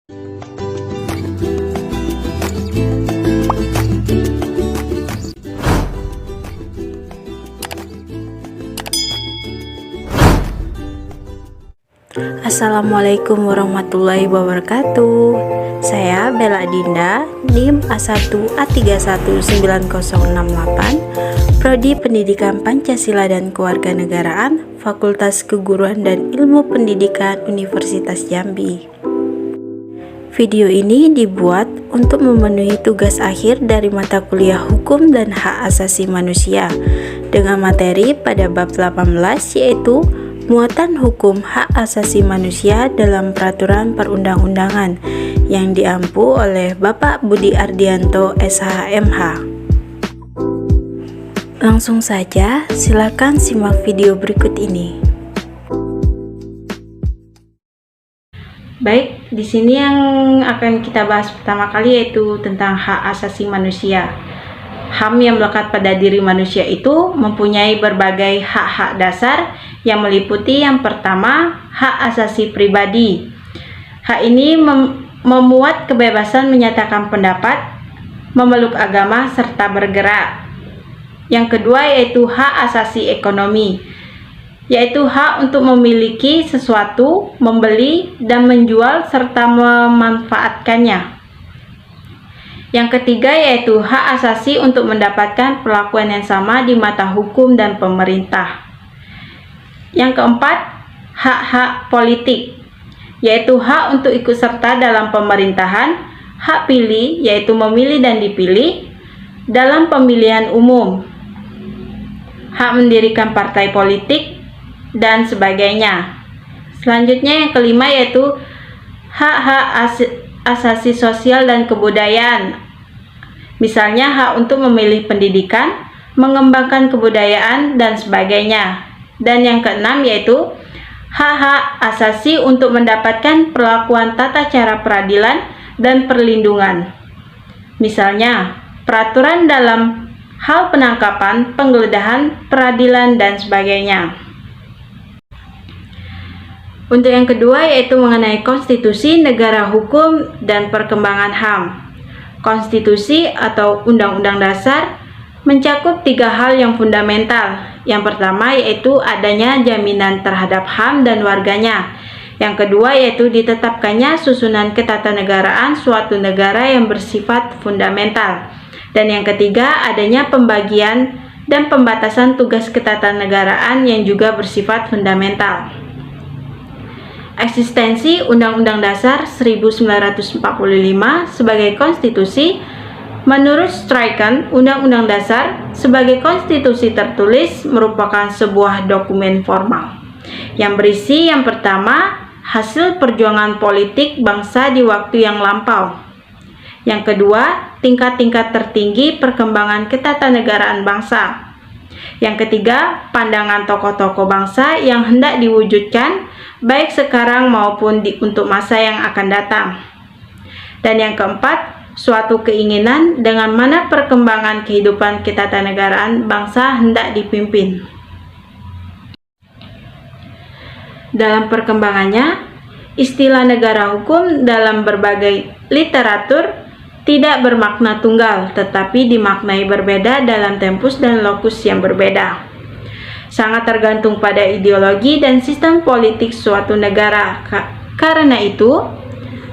Assalamualaikum warahmatullahi wabarakatuh. Saya Bella Dinda, NIM A1A3190068, Prodi Pendidikan Pancasila dan Kewarganegaraan, Fakultas Keguruan dan Ilmu Pendidikan Universitas Jambi. Video ini dibuat untuk memenuhi tugas akhir dari mata kuliah Hukum dan Hak Asasi Manusia dengan materi pada bab 18, yaitu muatan hukum hak asasi manusia dalam peraturan perundang-undangan yang diampu oleh Bapak Budi Ardianto SHMH. Langsung saja, silakan simak video berikut ini. Baik, di sini yang akan kita bahas pertama kali yaitu tentang hak asasi manusia. HAM yang melekat pada diri manusia itu mempunyai berbagai hak-hak dasar yang meliputi yang pertama, hak asasi pribadi. Hak ini memuat kebebasan menyatakan pendapat, memeluk agama, serta bergerak. Yang kedua yaitu hak asasi ekonomi, yaitu hak untuk memiliki sesuatu, membeli dan menjual serta memanfaatkannya. Yang ketiga yaitu hak asasi untuk mendapatkan perlakuan yang sama di mata hukum dan pemerintah. Yang keempat, hak-hak politik, yaitu hak untuk ikut serta dalam pemerintahan, hak pilih, yaitu memilih dan dipilih dalam pemilihan umum, hak mendirikan partai politik, dan sebagainya. Selanjutnya yang kelima yaitu hak-hak asasi sosial dan kebudayaan. Misalnya hak untuk memilih pendidikan, mengembangkan kebudayaan, dan sebagainya. Dan yang keenam yaitu hak-hak asasi untuk mendapatkan perlakuan tata cara peradilan dan perlindungan. Misalnya, peraturan dalam hal penangkapan, penggeledahan, peradilan, dan sebagainya. Untuk yang kedua yaitu mengenai konstitusi, negara hukum, dan perkembangan HAM. Konstitusi atau Undang-Undang Dasar mencakup tiga hal yang fundamental. Yang pertama yaitu adanya jaminan terhadap HAM dan warganya. Yang kedua yaitu ditetapkannya susunan ketatanegaraan suatu negara yang bersifat fundamental. Dan yang ketiga adanya pembagian dan pembatasan tugas ketatanegaraan yang juga bersifat fundamental. Eksistensi Undang-Undang Dasar 1945 sebagai konstitusi. Menurut Strachan, Undang-Undang Dasar sebagai konstitusi tertulis merupakan sebuah dokumen formal yang berisi yang pertama, hasil perjuangan politik bangsa di waktu yang lampau. Yang kedua, tingkat-tingkat tertinggi perkembangan ketatanegaraan bangsa. Yang ketiga, pandangan tokoh-tokoh bangsa yang hendak diwujudkan baik sekarang maupun untuk masa yang akan datang. Dan yang keempat, suatu keinginan dengan mana perkembangan kehidupan ketatanegaraan bangsa hendak dipimpin. Dalam perkembangannya, istilah negara hukum dalam berbagai literatur tidak bermakna tunggal, tetapi dimaknai berbeda dalam tempus dan lokus yang berbeda. Sangat tergantung pada ideologi dan sistem politik suatu negara. Karena itu,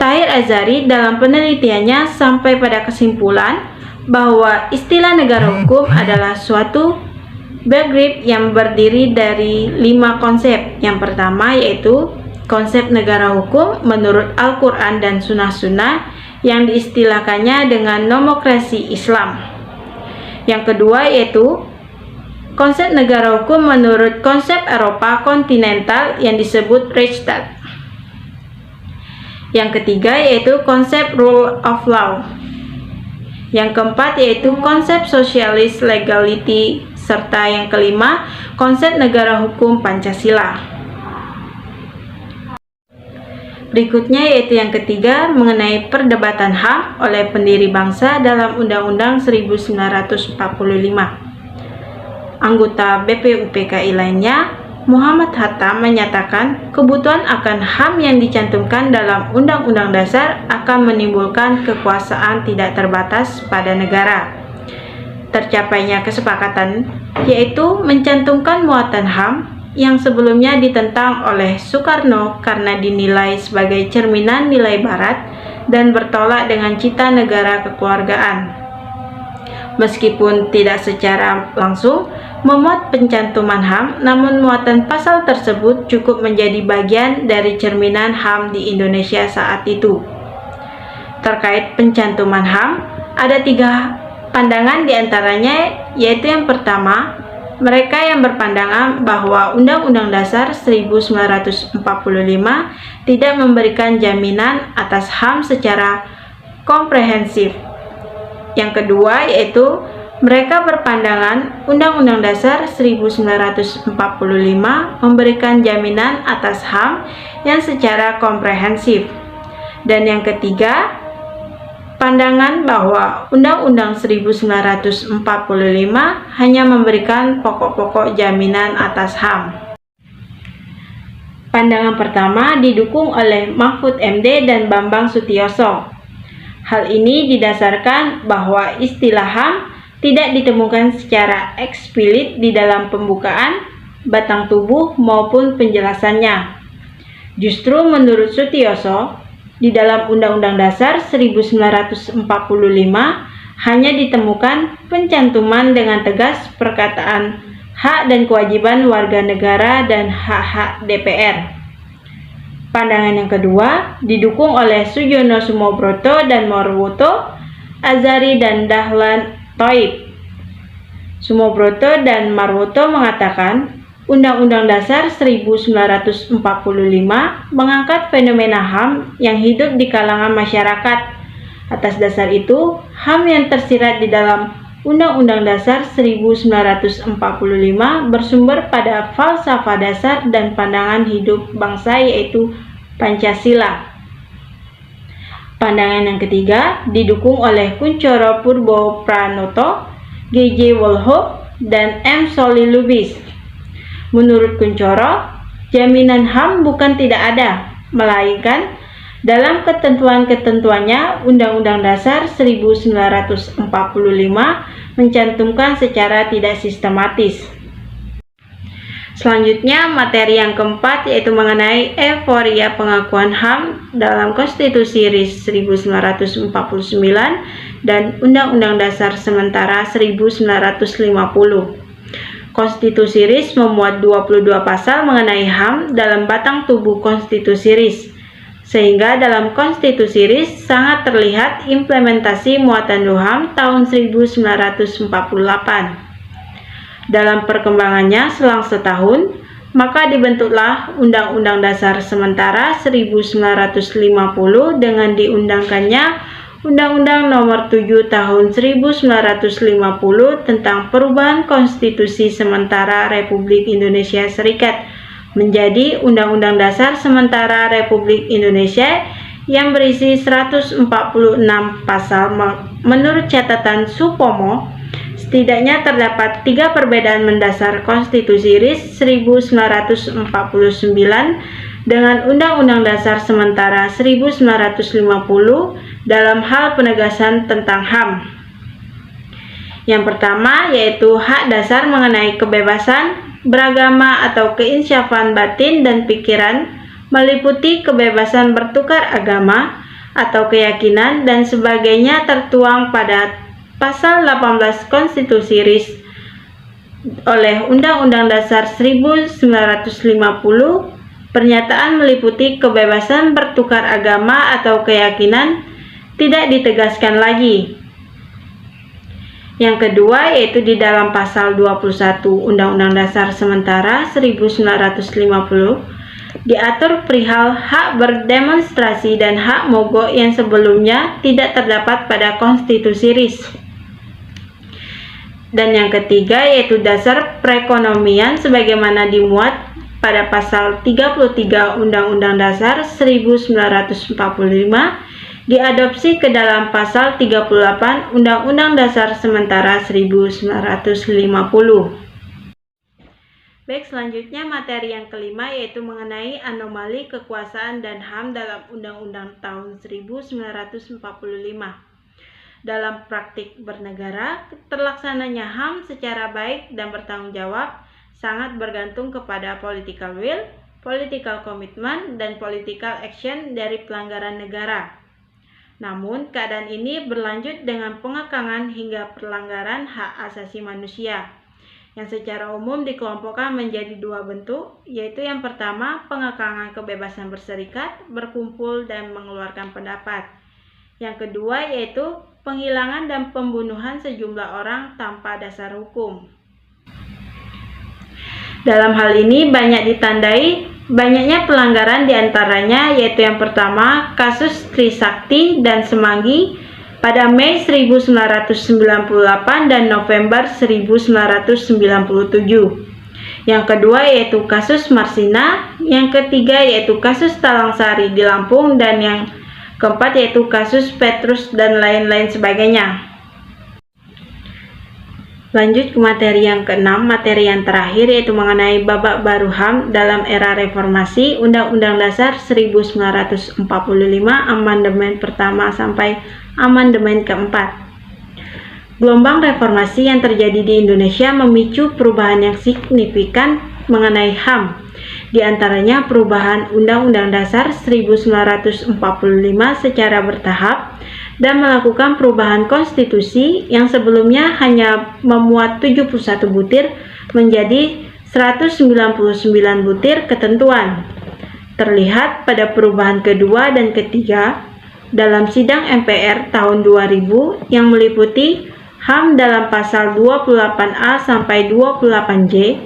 Tahir Azhari dalam penelitiannya sampai pada kesimpulan bahwa istilah negara hukum adalah suatu begrip yang berdiri dari 5 konsep. Yang pertama yaitu konsep negara hukum menurut Al-Quran dan Sunnah-Sunnah yang diistilahkannya dengan nomokrasi Islam. Yang kedua yaitu konsep negara hukum menurut konsep Eropa kontinental yang disebut Rechtsstaat. Yang ketiga yaitu konsep rule of law. Yang keempat yaitu konsep socialist legality, serta yang kelima konsep negara hukum Pancasila. Berikutnya yaitu yang ketiga mengenai perdebatan HAM oleh pendiri bangsa dalam Undang-Undang 1945. Anggota BPUPKI lainnya Muhammad Hatta menyatakan kebutuhan akan HAM yang dicantumkan dalam Undang-Undang Dasar akan menimbulkan kekuasaan tidak terbatas pada negara. Tercapainya kesepakatan yaitu mencantumkan muatan HAM yang sebelumnya ditentang oleh Soekarno karena dinilai sebagai cerminan nilai Barat dan bertolak dengan cita negara kekeluargaan. Meskipun tidak secara langsung memuat pencantuman HAM, namun muatan pasal tersebut cukup menjadi bagian dari cerminan HAM di Indonesia saat itu. Terkait pencantuman HAM, ada 3 pandangan diantaranya, yaitu yang pertama, mereka yang berpandangan bahwa Undang-Undang Dasar 1945 tidak memberikan jaminan atas HAM secara komprehensif. Yang kedua yaitu mereka berpandangan Undang-Undang Dasar 1945 memberikan jaminan atas HAM yang secara komprehensif. Dan yang ketiga, pandangan bahwa Undang-Undang 1945 hanya memberikan pokok-pokok jaminan atas HAM. Pandangan pertama didukung oleh Mahfud MD dan Bambang Sutioso. Hal ini didasarkan bahwa istilah HAM tidak ditemukan secara eksplisit di dalam pembukaan, batang tubuh maupun penjelasannya. Justru menurut Sutioso, di dalam Undang-Undang Dasar 1945 hanya ditemukan pencantuman dengan tegas perkataan hak dan kewajiban warga negara dan hak-hak DPR. Pandangan yang kedua didukung oleh Sujono Sumobroto dan Marwoto, Azhari dan Dahlan Thoib. Sumobroto dan Marwoto mengatakan Undang-Undang Dasar 1945 mengangkat fenomena HAM yang hidup di kalangan masyarakat. Atas dasar itu, HAM yang tersirat di dalam Undang-Undang Dasar 1945 bersumber pada falsafah dasar dan pandangan hidup bangsa yaitu Pancasila. Pandangan yang ketiga didukung oleh Kuncoro Purbo Pranoto, G.J. Wolhoff, dan M. Soli Lubis. Menurut Kuncoro, jaminan HAM bukan tidak ada, melainkan dalam ketentuan-ketentuannya Undang-Undang Dasar 1945 mencantumkan secara tidak sistematis. Selanjutnya, materi yang keempat yaitu mengenai euforia pengakuan HAM dalam Konstitusi RIS 1949 dan Undang-Undang Dasar Sementara 1950. Konstitusi RIS memuat 22 pasal mengenai HAM dalam batang tubuh Konstitusi RIS, sehingga dalam Konstitusi RIS sangat terlihat implementasi muatan HAM tahun 1948. Dalam perkembangannya selang setahun, maka dibentuklah Undang-Undang Dasar Sementara 1950 dengan diundangkannya Undang-Undang Nomor 7 Tahun 1950 tentang Perubahan Konstitusi Sementara Republik Indonesia Serikat menjadi Undang-Undang Dasar Sementara Republik Indonesia yang berisi 146 pasal. Menurut catatan Supomo, setidaknya terdapat 3 perbedaan mendasar Konstitusi RIS 1949 dengan Undang-Undang Dasar Sementara 1950 dalam hal penegasan tentang HAM. Yang pertama yaitu hak dasar mengenai kebebasan beragama atau keinsyafan batin dan pikiran, meliputi kebebasan bertukar agama atau keyakinan dan sebagainya tertuang pada Pasal 18 Konstitusi RIS oleh Undang-Undang Dasar 1950. Pernyataan meliputi kebebasan bertukar agama atau keyakinan tidak ditegaskan lagi. Yang kedua yaitu di dalam Pasal 21 Undang-Undang Dasar Sementara 1950 diatur perihal hak berdemonstrasi dan hak mogok yang sebelumnya tidak terdapat pada Konstitusi RIS. Dan yang ketiga yaitu dasar perekonomian sebagaimana dimuat pada Pasal 33 Undang-Undang Dasar 1945 diadopsi ke dalam Pasal 38 Undang-Undang Dasar Sementara 1950. Baik, selanjutnya materi yang kelima yaitu mengenai anomali kekuasaan dan HAM dalam Undang-Undang tahun 1945. Dalam praktik bernegara, terlaksananya HAM secara baik dan bertanggung jawab sangat bergantung kepada political will, political commitment, dan political action dari pelanggaran negara. Namun, keadaan ini berlanjut dengan pengekangan hingga pelanggaran hak asasi manusia, yang secara umum dikelompokkan menjadi dua bentuk, yaitu yang pertama, pengekangan kebebasan berserikat, berkumpul, dan mengeluarkan pendapat. Yang kedua, yaitu penghilangan dan pembunuhan sejumlah orang tanpa dasar hukum. Dalam hal ini banyak ditandai banyaknya pelanggaran diantaranya, yaitu yang pertama, kasus Trisakti dan Semanggi pada Mei 1998 dan November 1997. Yang kedua yaitu kasus Marsina, yang ketiga yaitu kasus Talangsari di Lampung, dan yang keempat yaitu kasus Petrus dan lain-lain sebagainya. Lanjut ke materi yang keenam, materi yang terakhir yaitu mengenai babak baru HAM dalam era reformasi Undang-Undang Dasar 1945 amandemen pertama sampai amandemen keempat. Gelombang reformasi yang terjadi di Indonesia memicu perubahan yang signifikan mengenai HAM. Di antaranya perubahan Undang-Undang Dasar 1945 secara bertahap dan melakukan perubahan konstitusi yang sebelumnya hanya memuat 71 butir menjadi 199 butir ketentuan. Terlihat pada perubahan kedua dan ketiga dalam sidang MPR tahun 2000 yang meliputi HAM dalam pasal 28A sampai 28J,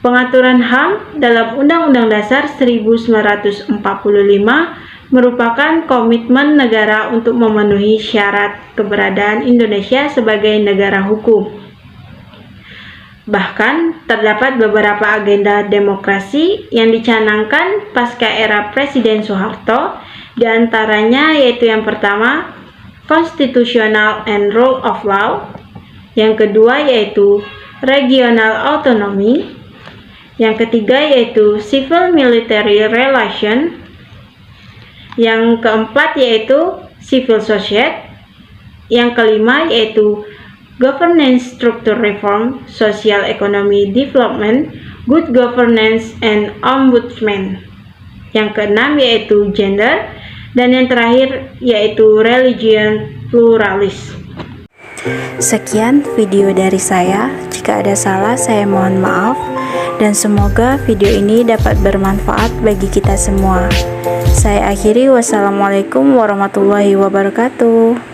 pengaturan HAM dalam Undang-Undang Dasar 1945 merupakan komitmen negara untuk memenuhi syarat keberadaan Indonesia sebagai negara hukum. Bahkan, terdapat beberapa agenda demokrasi yang dicanangkan pasca era Presiden Soeharto, di antaranya yaitu yang pertama, Constitutional and Rule of Law, yang kedua yaitu Regional Autonomy, yang ketiga yaitu Civil Military Relation, yang keempat yaitu Civil Society, yang kelima yaitu Governance Structure Reform, Social Economy Development, Good Governance, and Ombudsman, yang keenam yaitu Gender, dan yang terakhir yaitu Religion Pluralis. Sekian video dari saya. Jika ada salah, saya mohon maaf, dan semoga video ini dapat bermanfaat bagi kita semua. Saya akhiri, wassalamualaikum warahmatullahi wabarakatuh.